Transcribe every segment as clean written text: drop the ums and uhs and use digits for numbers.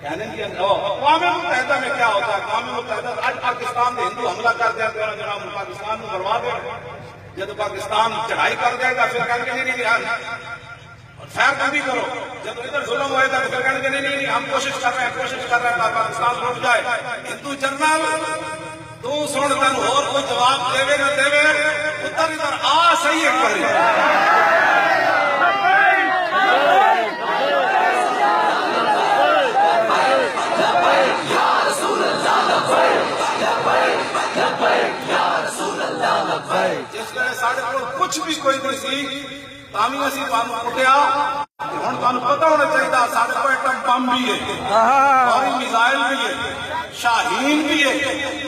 کہنے کی اقوام متحدہ میں کیا ہوتا ہے؟ اقوام متحدہ آج پاکستان میں ہندو حملہ کر دیا تو جناب پاکستان کو برباد ہے. جب پاکستان چڑھائی کر دے گا پھر کہیں گے نہیں خیر تم بھی کرو. جب ادھر ظلم ہوئے گا تو پھر کہیں گے نہیں ہم کوشش کر رہے ہیں پاکستان ٹوٹ جائے. ہندو جنرل تو سن تین اور کوئی جواب دے نہ دے ادھر آ صحیح ہے کرے. جس ویلے سارے کول کچھ بھی کوئی نہیں سی تامی اسی تانوں کٹیا. ہن تانوں پتہ ہونا چاہیے سارے کول ایٹم بم بھی ہے اور میزائل بھی ہے شاہین بھی ہے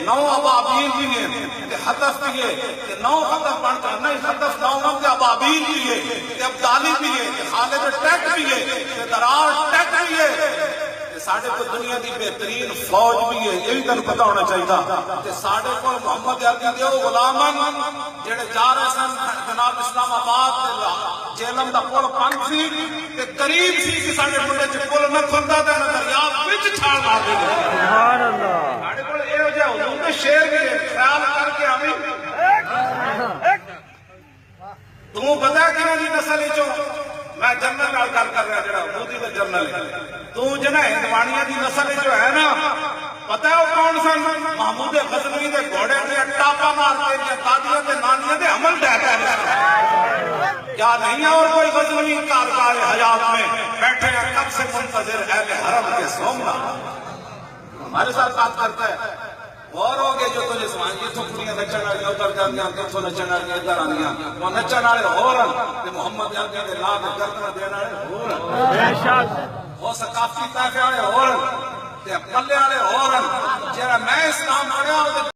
9 ابابیل بھی ہے ہدف بھی ہے 9 ہدف بن کر نہیں ہدف 9 ابابیل بھی ہے ابدالی بھی ہے خالد ٹیک بھی ہے درار ٹیک بھی ہے. ساڑھے کو دنیا کی بہترین فوج بھی ہے یہ بھی تنوں پتہ ہونا چاہیے. ساڑھے کو محمد عربی دیو غلامن جڑے جا رہے سن جناب اسلام آباد جیلم دا پل پنگ سی قریب سی کہ ساڑھے منڈے چ پل نہ کھلدا تے دریا وچ چھال مار دے. سبحان اللہ. ساڑھے کول ایہو جہا حضور دے شعر بھی ہے خیال کر کے ہمیں تو پتہ ہے کہ دی نسل وچوں میں جنرل نال گل کر رہا جڑا مودی دا جنرل ہے تو جنا ہندوانیاں دی نسل جو ہے نا پتہ ہے وہ کون سن؟ محمود غزنوی دے گھوڑے تے ٹاپا مار کے دادیاں تے نانیاں دے عمل ڈہ پے. کیا نہیں ہے اور کوئی غزنوی کارکار حیات میں بیٹھے ہیں کب سے منتظر اہل حرم کے سومنا ہمارے ساتھ بات کرتا ہے. اور ہو گئے جو تجھے سمجھ جتوں کڑیاں نچن والی ادھر جاندیاں کتوں نچن والی ادھر آندیاں وہ نچن والے ہور تے محمد عربی دے لا تے گردن دین والے ہور بے شک وہ ثقافتی قافلے والے ہور تے پلے والے ہور. جڑا میں اسلام پڑھیا